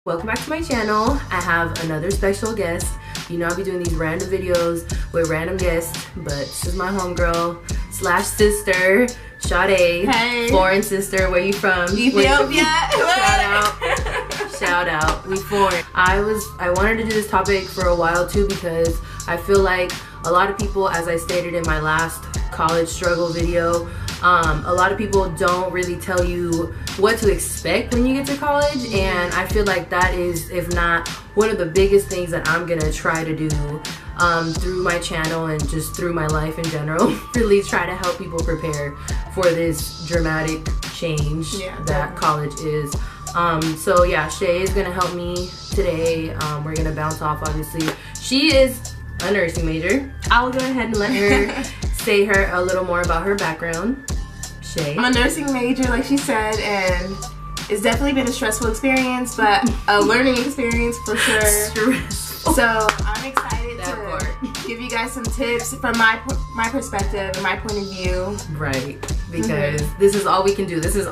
Welcome back to my channel. I have another special guest. You know I'll be doing these random videos with random guests, but this is my homegirl slash sister, Sade. Hey. Foreign sister. Where you from? Ethiopia. Shout out. We foreign. I wanted to do this topic for a while too because I feel like a lot of people, as I stated in my last college struggle video, a lot of people don't really tell you what to expect when you get to college, and I feel like that is, if not one of the biggest things that I'm gonna try to do through my channel and just through my life in general. Really try to help people prepare for this dramatic change that college is. So yeah, Shay is gonna help me today. We're gonna bounce off, obviously. She is a nursing major. I'll go ahead and let her say a little more about her background. Shay. I'm a nursing major, like she said, and it's definitely been a stressful experience, but a learning experience for sure. Stressful. So I'm excited to give you guys some tips from my perspective and my point of view. Right, because this is all we can do. This is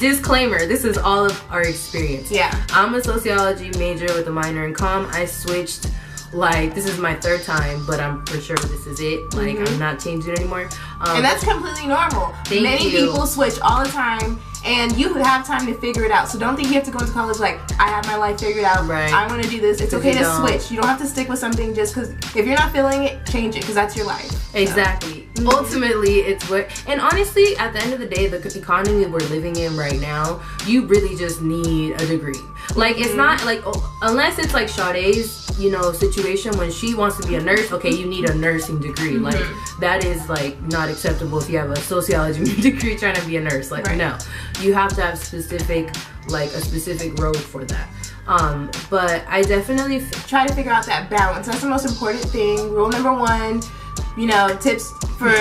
disclaimer. This is all of our experience. Yeah. I'm a sociology major with a minor in comm. I switched. Like, this is my third time, but I'm for sure this is it. Like, I'm not changing it anymore. And that's completely normal. Many people switch all the time, and you have time to figure it out. So don't think you have to go into college like, I have my life figured out. Right. I want to do this. It's okay to switch. You don't have to stick with something just because if you're not feeling it, change it, because that's your life. Exactly. So. Ultimately, it's what, and honestly, at the end of the day, the economy we're living in right now, you really just need a degree. Like, it's not like, unless it's like Sade's, you know, situation when she wants to be a nurse, okay, you need a nursing degree. Like, that is like not acceptable if you have a sociology degree trying to be a nurse. Like, no, you have to have a specific road for that. But I definitely try to figure out that balance. That's the most important thing. Rule number one, you know, tips for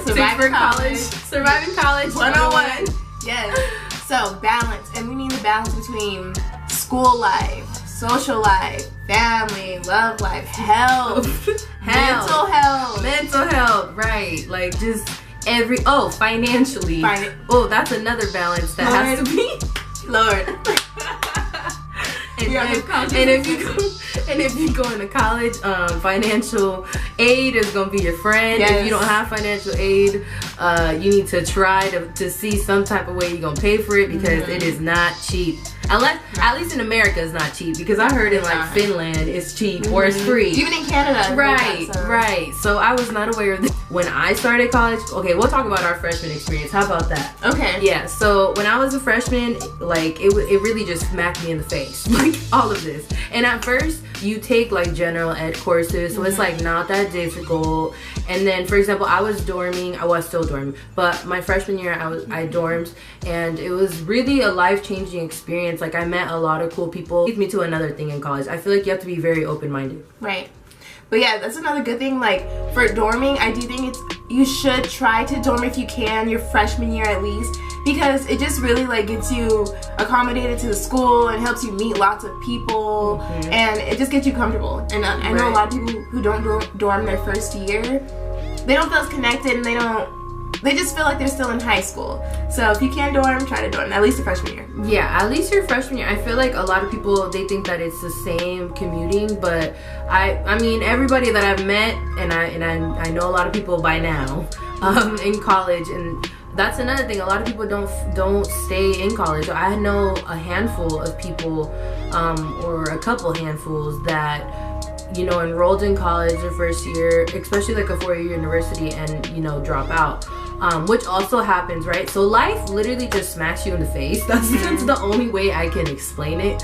surviving college. Surviving college 101. Yes. So balance, and we need the balance between school life, social life, family, love life, health, mental health, right? Like, just financially. That's another balance that has to be. Lord. And if you go into college, financial aid is gonna be your friend. If you don't have financial aid, you need to try to see some type of way you're gonna pay for it, because it is not cheap. Unless, at least in America, it's not cheap, because I heard in like Finland it's cheap or it's free. Even in Canada. Right. So I was not aware of this when I started college. Okay, we'll talk about our freshman experience. How about that? Okay. Yeah. So when I was a freshman, like it really just smacked me in the face, like all of this. And at first, you take like general ed courses, so it's like not that difficult. And then, for example, I was still dorming, but my freshman year I dormed, and it was really a life-changing experience. Like, I met a lot of cool people. It leads me to another thing in college. I feel like you have to be very open-minded. Right. But yeah, that's another good thing. Like, for dorming, I do think you should try to dorm if you can, your freshman year at least, because it just really like gets you accommodated to the school and helps you meet lots of people, and it just gets you comfortable. And I know a lot of people who don't dorm their first year, they don't feel as connected, and they just feel like they're still in high school. So if you can dorm, try to dorm, at least your freshman year. Yeah, at least your freshman year. I feel like a lot of people, they think that it's the same commuting, but I mean, everybody that I've met, and I know a lot of people by now in college, and that's another thing. A lot of people don't stay in college. I know a handful of people, or a couple handfuls, that, you know, enrolled in college their first year, especially like a 4-year university, and, you know, drop out. Which also happens, right? So life literally just smacks you in the face. That's the only way I can explain it.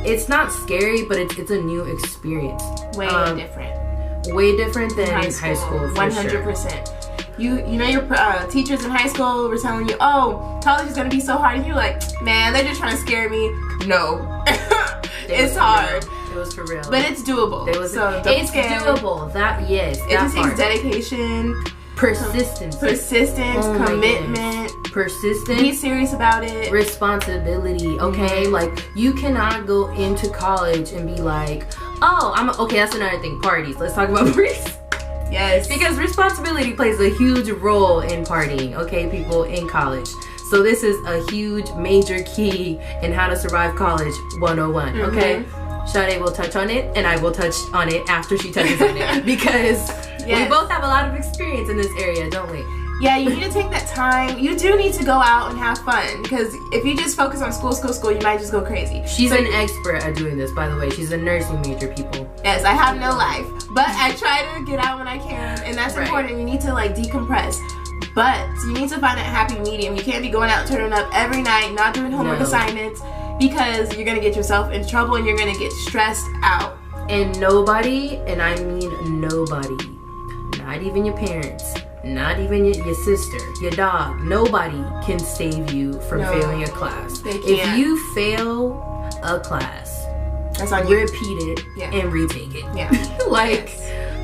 It's not scary, but it's a new experience. Way different than high school 100%. You know, your teachers in high school were telling you, oh, college is gonna be so hard, and you're like, man, they're just trying to scare me. No. It's hard. It was for real. But it's doable. It's doable. It just takes dedication, persistence, commitment, persistence. Be serious about it. Responsibility. Okay, like, you cannot go into college and be like, oh, okay. That's another thing. Parties. Let's talk about parties. Yes. Because responsibility plays a huge role in partying. Okay, people in college. So this is a huge major key in how to survive college 101, okay? Sade will touch on it, and I will touch on it after she touches on it, because we both have a lot of experience in this area, don't we? Yeah, you need to take that time. You do need to go out and have fun, because if you just focus on school, you might just go crazy. She's an expert at doing this, by the way. She's a nursing major, people. Yes, I have no life, but I try to get out when I can, and that's important. You need to like decompress, but you need to find that happy medium. You can't be going out, turning up every night, not doing homework assignments, because you're gonna get yourself in trouble and you're gonna get stressed out. And nobody, and I mean nobody, not even your parents, not even your sister, your dog, nobody can save you from failing a class. They can't. If you fail a class, that's on you. Repeat it and retake it. Yeah. Like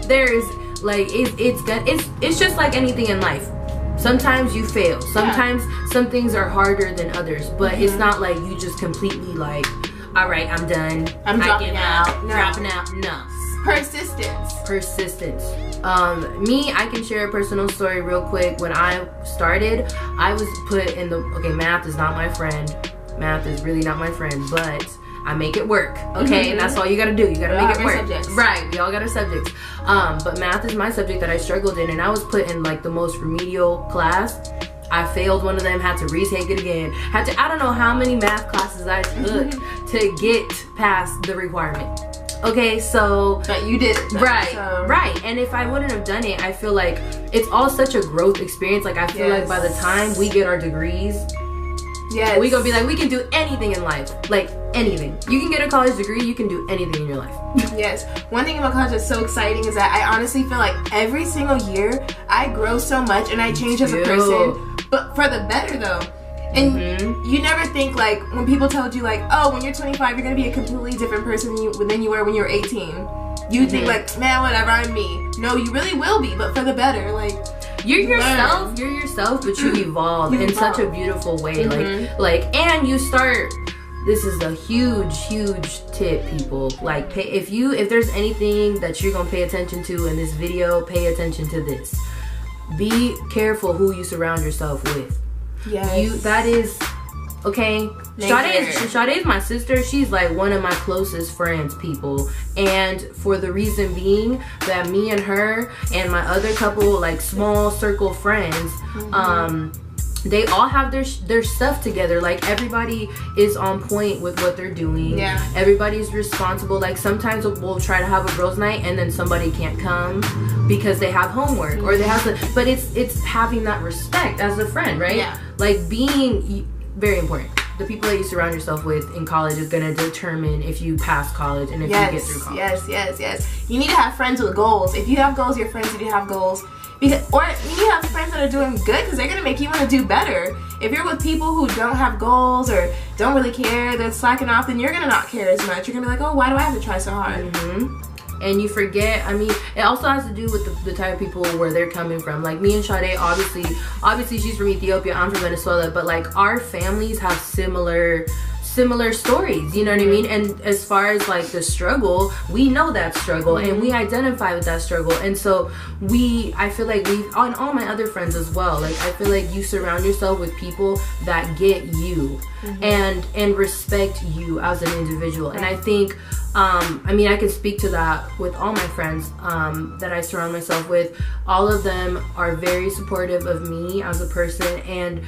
there's like it's just like anything in life. Sometimes you fail. Sometimes some things are harder than others, but it's not like you just completely like, all right, I'm done. I'm dropping out. Dropping out. No. Persistence. Me, I can share a personal story real quick. When I started, I was put in the, math is not my friend. Math is really not my friend, but I make it work, okay? And that's all you gotta do. You gotta make it work. Subjects. Right, we all got our subjects. But math is my subject that I struggled in, and I was put in like the most remedial class. I failed one of them, had to retake it again. I don't know how many math classes I took to get past the requirement. Okay, so but you did it though, right. And if I wouldn't have done it, I feel like it's all such a growth experience. Like I feel like by the time we get our degrees, we gonna be like, we can do anything in life, like anything. You can get a college degree, you can do anything in your life. Yes. One thing about college that's so exciting is that I honestly feel like every single year I grow so much and I change as a person, but for the better though. And you never think like when people told you like, oh, when you're 25 you're gonna be a completely different person than you were when you were 18. You think like, man, whatever, I'm me. No, you really will be, but for the better. Like you're yourself, but you evolve in such a beautiful way. Like, and you start. This is a huge tip, people. Like, if there's anything that you're gonna pay attention to in this video, pay attention to this. Be careful who you surround yourself with. Yes. That is okay. Sade is my sister. She's like one of my closest friends, people. And for the reason being that me and her and my other couple like small circle friends, they all have their stuff together. Like everybody is on point with what they're doing. Everybody's responsible. Like sometimes we'll try to have a girls' night and then somebody can't come because they have homework or they have to. But it's having that respect as a friend, right? Like being very important. The people that you surround yourself with in college is gonna determine if you pass college and if you get through college. Yes. You need to have friends with goals. If you have goals, your friends need to have goals. Or you have friends that are doing good because they're going to make you want to do better. If you're with people who don't have goals or don't really care, they're slacking off, then you're going to not care as much. You're going to be like, oh, why do I have to try so hard? And you forget, I mean, it also has to do with the type of people where they're coming from. Like me and Sade, obviously she's from Ethiopia, I'm from Venezuela, but like our families have similar stories, you know what I mean? And as far as like the struggle, we know that struggle and we identify with that struggle. And so I feel like and all my other friends as well, like I feel like you surround yourself with people that get you and respect you as an individual. And I think I mean, I can speak to that with all my friends that I surround myself with. All of them are very supportive of me as a person and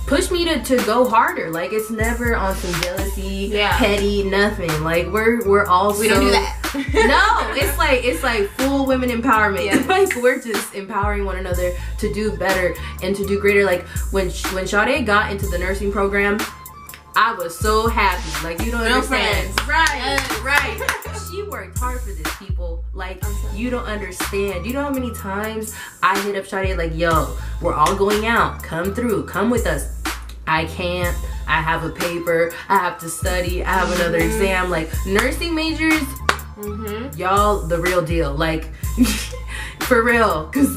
push me to go harder. Like it's never on some jealousy, petty, nothing. Like we're all we don't do that. No, it's like full women empowerment. Like we're just empowering one another to do better and to do greater. Like when Sade got into the nursing program, I was so happy. Like you don't understand. Right. She worked hard for this, people. Like you don't understand. You know how many times I hit up Sade like, yo, we're all going out. Come through. Come with us. I can't. I have a paper. I have to study. I have another exam. Like nursing majors, y'all the real deal. Like for real. Cause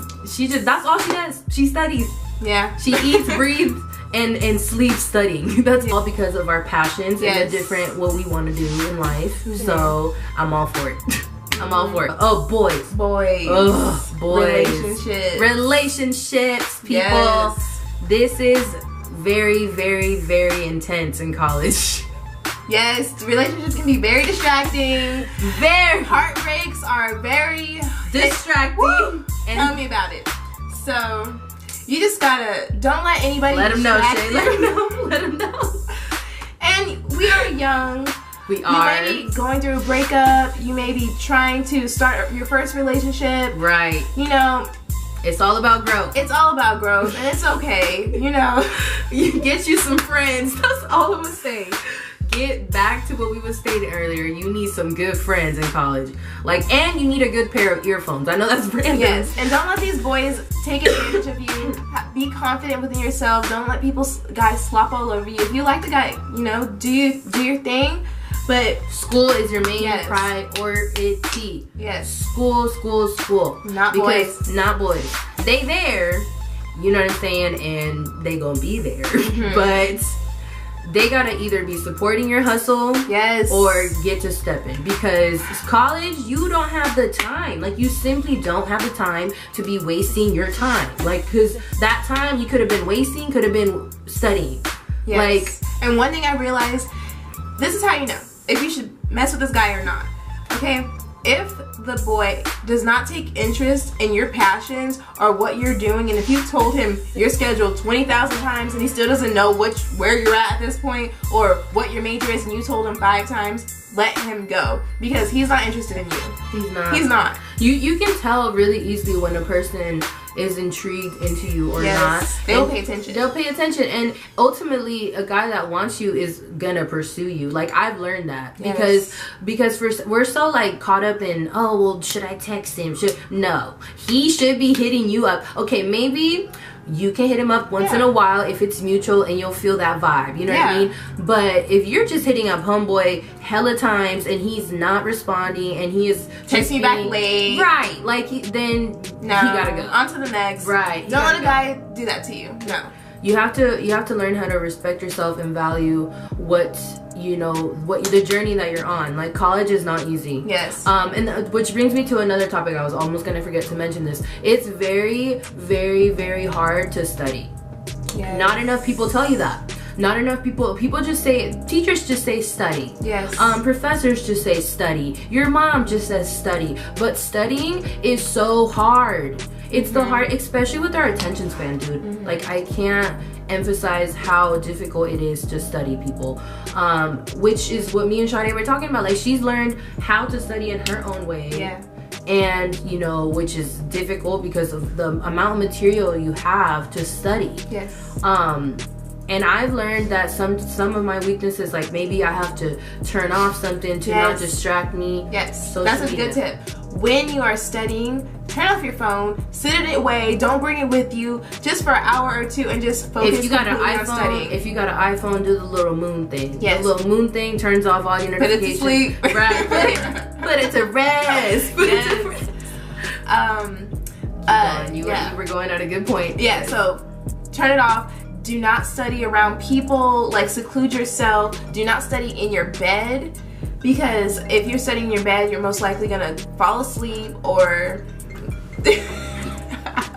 that's all she does. She studies. Yeah. She eats, breathes, and sleep studying. That's all because of our passions and the different what we want to do in life. So I'm all for it. I'm all for it. Oh, boys. Ugh, boys. Relationships, people. This is very, very, very intense in college. Yes, relationships can be very distracting. Very Heartbreaks are very distracting. And tell me about it. So you just gotta don't let anybody let them know, distract Shay. Let them know. Let them know. And we are young. We are. You may be going through a breakup. You may be trying to start your first relationship. Right. You know, it's all about growth. It's all about growth, and it's okay. You know, you get you some friends. That's all I'm gonna say. Get back to what we was stating earlier. You need some good friends in college. Like, and you need a good pair of earphones. I know that's random. Yes, and don't let these boys take advantage of you. Be confident within yourself. Don't let guys slop all over you. If you like the guy, you know, do your thing. But school is your main priority. Yes. School. Not boys. Not boys. They there, you know what I'm saying, and they gonna be there. But they gotta either be supporting your hustle, yes, or get to stepping, because college, you don't have the time. Like, you simply don't have the time to be wasting your time. Like, because that time you could have been wasting, could have been studying. Yes. Like, and one thing I realized, this is how you know if you should mess with this guy or not. Okay, if the boy does not take interest in your passions or what you're doing, and if you told him your schedule 20,000 times and he still doesn't know where you're at this point, or what your major is, and you told him 5 times, let him go, because he's not interested in you. He's not. You can tell really easily when a person is intrigued into you or not. They'll pay attention. They'll pay attention, and ultimately a guy that wants you is gonna pursue you. Like, I've learned that because we're so like caught up in, oh well, should I text him? No, he should be hitting you up. Okay, maybe you can hit him up once in a while if it's mutual and you'll feel that vibe, you know what I mean? But if you're just hitting up homeboy hella times and he's not responding and he is texting you back late, right, like then he gotta go on to the next. Right. Don't let a guy do that to you. No. You have to learn how to respect yourself and value what the journey that you're on. Like, college is not easy. Yes. Which brings me to another topic. I was almost gonna forget to mention this. It's very, very, very hard to study. Yes. Not enough people tell you that. Not enough people just say, teachers just say study. Yes. Professors just say study. Your mom just says study. But studying is so hard. It's the hard, especially with our attention span, dude. Like, I can't emphasize how difficult it is to study, people. Which is what me and Sade were talking about. Like, she's learned how to study in her own way. Yeah. And, which is difficult because of the amount of material you have to study. Yes. And I've learned that some of my weaknesses, like maybe I have to turn off something to not distract me. Yes, that's a good tip. When you are studying, turn off your phone, sit it away, don't bring it with you, just for an hour or two, and just focus. If you got an on studying. If you got an iPhone, do the little moon thing. Yes. The little moon thing turns off all your notifications. Put it to sleep. Right. Put it to rest. Put it to rest. You were going at a good point. Yeah. So turn it off. Do not study around people. Like, seclude yourself. Do not study in your bed, because if you're studying in your bed, you're most likely gonna fall asleep or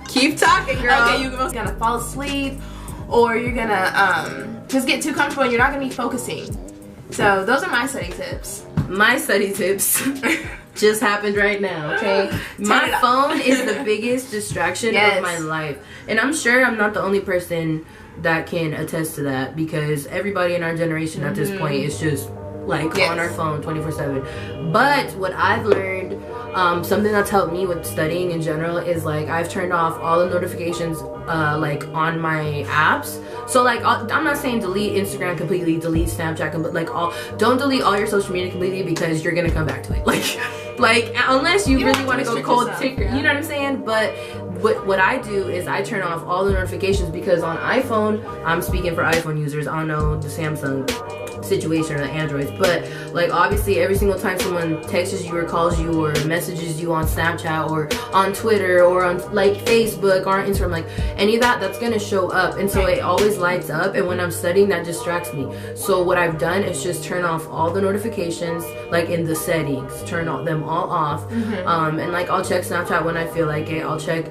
keep talking, girl. Okay, you're gonna fall asleep, or you're gonna just get too comfortable and you're not gonna be focusing. So those are my study tips. My study tips just happened right now, okay? My phone is the biggest distraction of my life. And I'm sure I'm not the only person that can attest to that, because everybody in our generation at this point is just like on our phone 24/7. But what I've learned, something that's helped me with studying in general, is like I've turned off all the notifications like on my apps. So like I'm not saying delete Instagram completely, delete Snapchat, but like don't delete all your social media completely, because you're gonna come back to it. Like unless you really want to go cold ticker, you know what I'm saying? But what I do is I turn off all the notifications, because on iPhone, I'm speaking for iPhone users, I don't know the Samsung situation or the Androids, but like obviously every single time someone texts you or calls you or messages you on Snapchat or on Twitter or on like Facebook or on Instagram, like any of that, that's gonna show up, and so it always lights up, and when I'm studying that distracts me. So what I've done is just turn off all the notifications, like in the settings, turn them all off. And like I'll check Snapchat when I feel like it, I'll check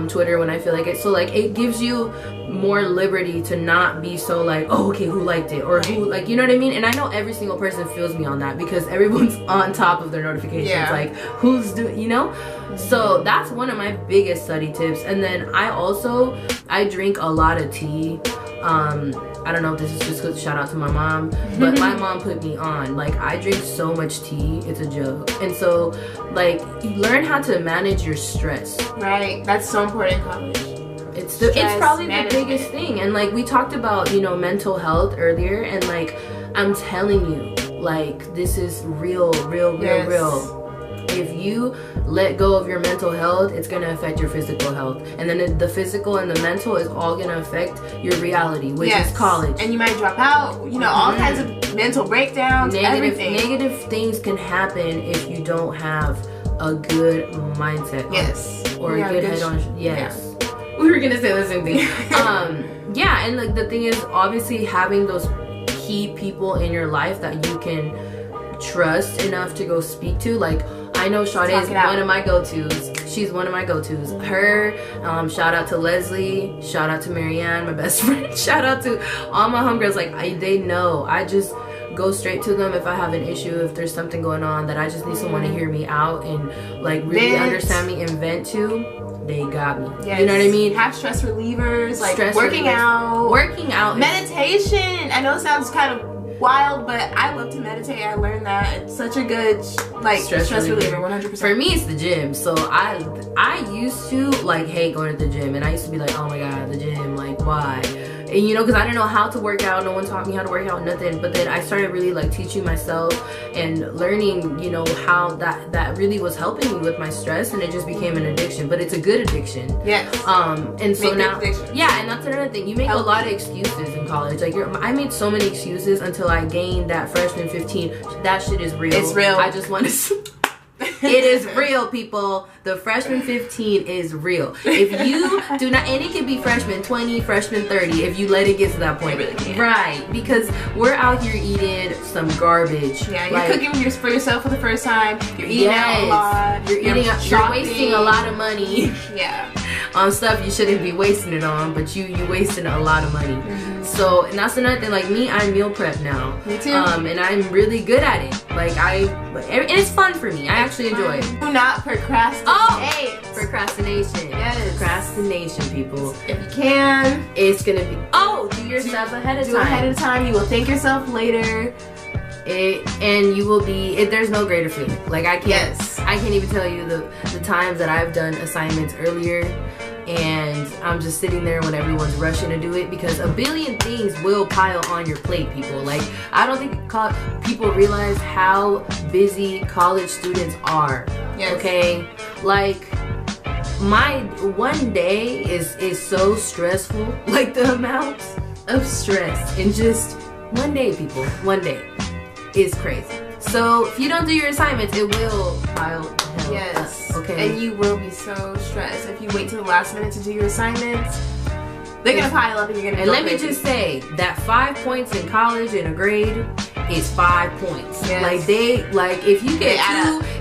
Twitter when I feel like it, so like it gives you more liberty to not be so like, oh okay, who liked it or who, like, you know what I mean? And I know every single person feels me on that because everyone's on top of their notifications, like who's doing, you know? So that's one of my biggest study tips. And then I drink a lot of tea. I don't know if this is just because shout out to my mom, but my mom put me on. Like I drink so much tea, it's a joke. And so like learn how to manage your stress. Right, that's so important in college. It's probably the biggest thing. And like we talked about, you know, mental health earlier, and like I'm telling you, like this is real. If you let go of your mental health, it's gonna affect your physical health, and then the physical and the mental is all gonna affect your reality, which is college. And you might drop out, you know, all kinds of mental breakdowns, everything. Negative things can happen if you don't have a good mindset. Or a good head on. We were gonna say the same thing. And like the thing is, obviously having those key people in your life that you can trust enough to go speak to. Like I know Sade is one of my go-tos. She's one of my go-tos. Her, shout out to Leslie, shout out to Marianne, my best friend, shout out to all my homegirls. Like they know. I just go straight to them if I have an issue, if there's something going on that I just need someone to hear me out and like really understand me and vent to. They got me. You know what I mean? Have stress relievers, like working out, meditation. I know it sounds kind of wild, but I love to meditate. I learned that it's such a good like stress reliever. 100%. For me, it's the gym. So I used to like hate going to the gym, and I used to be like, oh my god, the gym, like why? And you know, because I didn't know how to work out, no one taught me how to work out, nothing. But then I started really like teaching myself and learning, you know, how that really was helping me with my stress, and it just became an addiction. But it's a good addiction. And so now, and that's another thing. You make a lot of excuses in college. Like I made so many excuses until I gained that freshman 15. That shit is real. It's real. I just want to. It is real, people. The freshman 15 is real. If you do not, and it can be freshman 20, freshman 30, if you let it get to that point. Right, because we're out here eating some garbage. Yeah, you're cooking for yourself for the first time. You're eating out a lot. You're wasting a lot of money. On stuff you shouldn't be wasting it on, but you wasting a lot of money. So, and that's another thing. Like me, I meal prep now. Me too. And I'm really good at it. Like and it's fun for me. I actually enjoy it. Do not procrastinate. Oh, procrastination. Yes. Procrastination, people. If you can, it's gonna be. Do your stuff ahead of time. Do ahead of time. You will thank yourself later. And you will be. There's no greater feeling. Like I can't even tell you the times that I've done assignments earlier, and I'm just sitting there when everyone's rushing to do it, because a billion things will pile on your plate, people. Like I don't think people realize how busy college students are. Okay, like my one day is so stressful. Like the amount of stress in just one day, people. One day is crazy. So if you don't do your assignments, it will pile up. Okay. And you will be so stressed if you wait till the last minute to do your assignments. They're gonna pile up, and you're gonna. And let me just say that 5 points in college in a grade is 5 points. Like if you get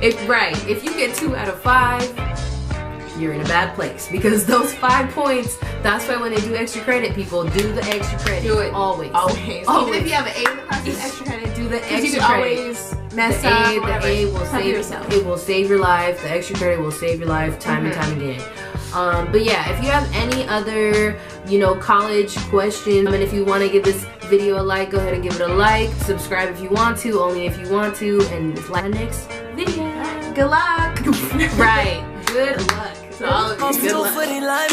if you get 2 out of 5, you're in a bad place, because those 5 points. That's why when they do extra credit, people do the extra credit. Do it always. Even if you have an A in the class, do extra credit. Do the extra credit. You can always mess up. The A will save yourself. It will save your life. The extra credit will save your life time and time again. But yeah, if you have any other, college questions, and if you want to give this video a like, go ahead and give it a like. Subscribe if you want to, only if you want to, and like the next video. Good luck. Right. Good luck. To all of you. Good luck.